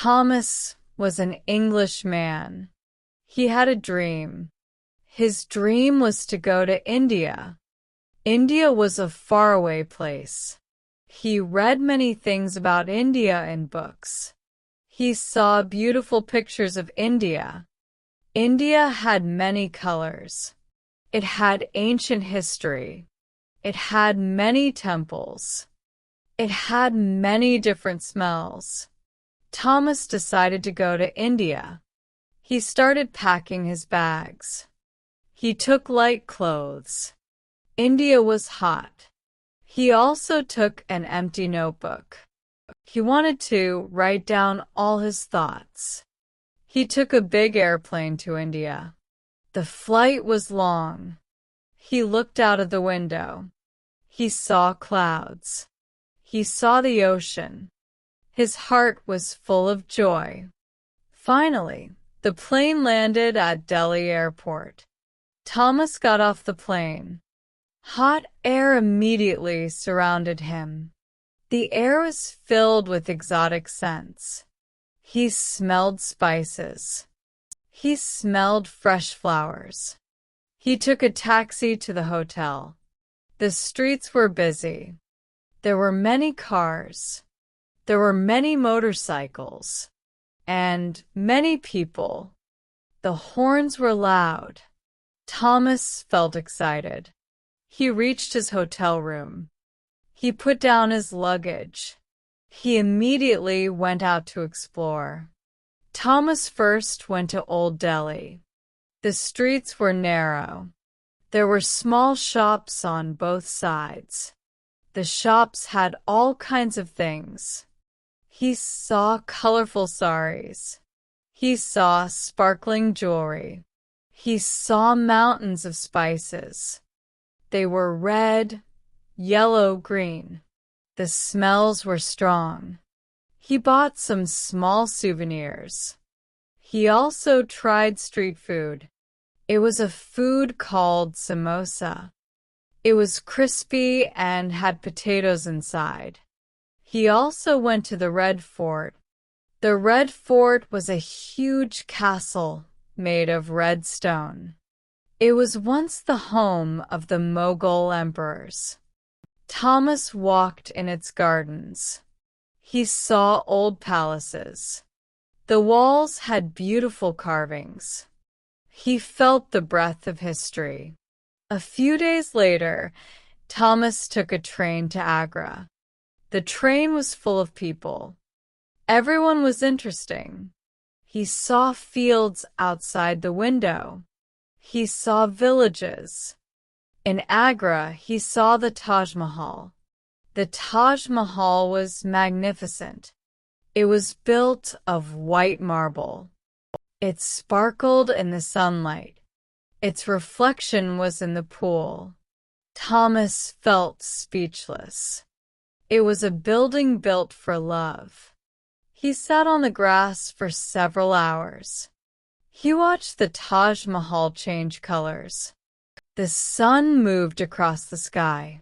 Thomas was an Englishman. He had a dream. His dream was to go to India. India was a faraway place. He read many things about India in books. He saw beautiful pictures of India. India had many colors. It had ancient history. It had many temples. It had many different smells. Thomas decided to go to India. He started packing his bags. He took light clothes. India was hot. He also took an empty notebook. He wanted to write down all his thoughts. He took a big airplane to India. The flight was long. He looked out of the window. He saw clouds. He saw the ocean. His heart was full of joy. Finally, the plane landed at Delhi Airport. Thomas got off the plane. Hot air immediately surrounded him. The air was filled with exotic scents. He smelled spices. He smelled fresh flowers. He took a taxi to the hotel. The streets were busy. There were many cars. There were many motorcycles. And many people. The horns were loud. Thomas felt excited. He reached his hotel room. He put down his luggage. He immediately went out to explore. Thomas first went to Old Delhi. The streets were narrow. There were small shops on both sides. The shops had all kinds of things. He saw colorful saris. He saw sparkling jewelry. He saw mountains of spices. They were red, yellow, green. The smells were strong. He bought some small souvenirs. He also tried street food. It was a food called samosa. It was crispy and had potatoes inside. He also went to the Red Fort. The Red Fort was a huge castle made of red stone. It was once the home of the Mughal emperors. Thomas walked in its gardens. He saw old palaces. The walls had beautiful carvings. He felt the breath of history. A few days later, Thomas took a train to Agra. The train was full of people. Everyone was interesting. He saw fields outside the window. He saw villages. In Agra, he saw the Taj Mahal. The Taj Mahal was magnificent. It was built of white marble. It sparkled in the sunlight. Its reflection was in the pool. Thomas felt speechless. It was a building built for love. He sat on the grass for several hours. He watched the Taj Mahal change colors. The sun moved across the sky.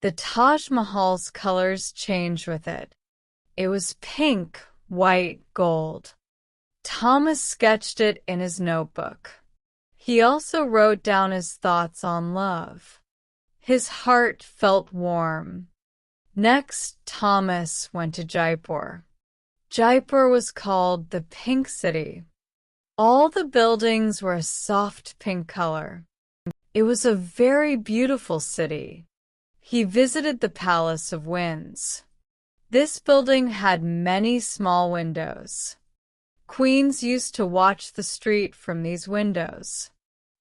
The Taj Mahal's colors changed with it. It was pink, white, gold. Thomas sketched it in his notebook. He also wrote down his thoughts on love. His heart felt warm. Next, Thomas went to Jaipur. Jaipur was called the Pink City. All the buildings were a soft pink color. It was a very beautiful city. He visited the Palace of Winds. This building had many small windows. Queens used to watch the street from these windows.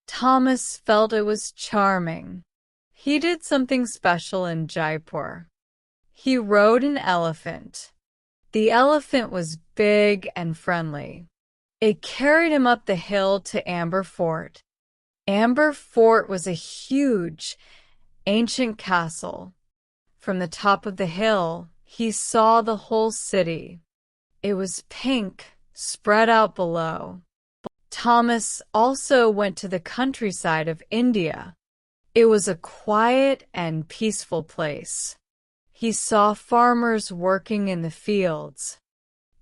Thomas felt it was charming. He did something special in Jaipur. He rode an elephant. The elephant was big and friendly. It carried him up the hill to Amber Fort. Amber Fort was a huge, ancient castle. From the top of the hill, he saw the whole city. It was pink, spread out below. Thomas also went to the countryside of India. It was a quiet and peaceful place. He saw farmers working in the fields.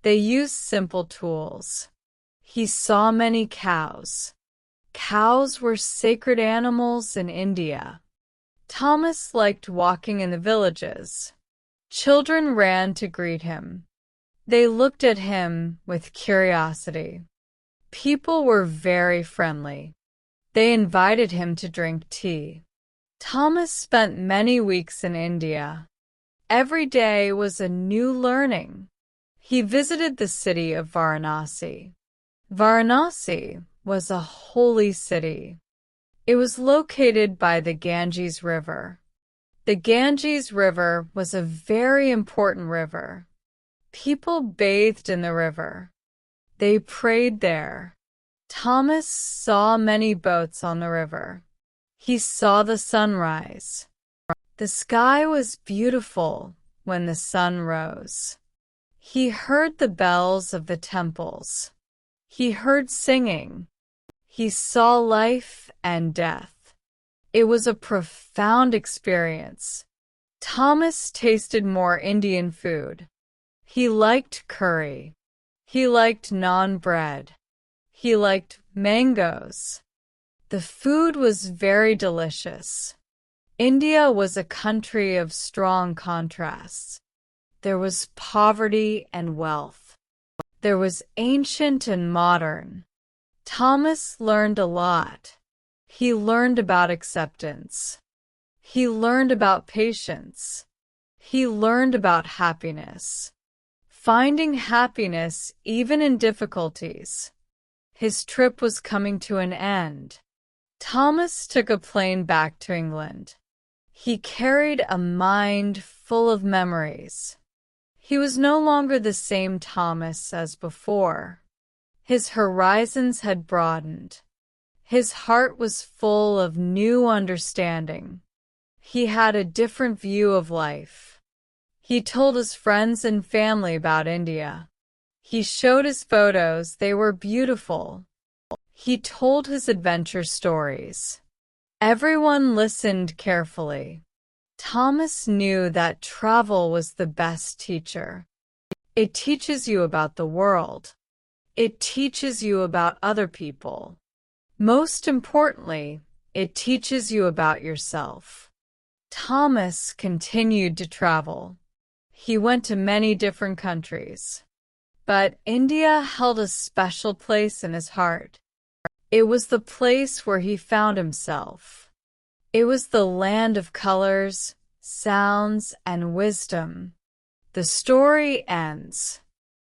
They used simple tools. He saw many cows. Cows were sacred animals in India. Thomas liked walking in the villages. Children ran to greet him. They looked at him with curiosity. People were very friendly. They invited him to drink tea. Thomas spent many weeks in India. Every day was a new learning. He visited the city of Varanasi. Varanasi was a holy city. It was located by the Ganges River. The Ganges River was a very important river. People bathed in the river. They prayed there. Thomas saw many boats on the river. He saw the sunrise. The sky was beautiful when the sun rose. He heard the bells of the temples. He heard singing. He saw life and death. It was a profound experience. Thomas tasted more Indian food. He liked curry. He liked naan bread. He liked mangoes. The food was very delicious. India was a country of strong contrasts. There was poverty and wealth. There was ancient and modern. Thomas learned a lot. He learned about acceptance. He learned about patience. He learned about happiness. Finding happiness even in difficulties. His trip was coming to an end. Thomas took a plane back to England. He carried a mind full of memories. He was no longer the same Thomas as before. His horizons had broadened. His heart was full of new understanding. He had a different view of life. He told his friends and family about India. He showed his photos, they were beautiful. He told his adventure stories. Everyone listened carefully. Thomas knew that travel was the best teacher. It teaches you about the world. It teaches you about other people. Most importantly, it teaches you about yourself. Thomas continued to travel. He went to many different countries. But India held a special place in his heart. It was the place where he found himself. It was the land of colors, sounds, and wisdom. The story ends.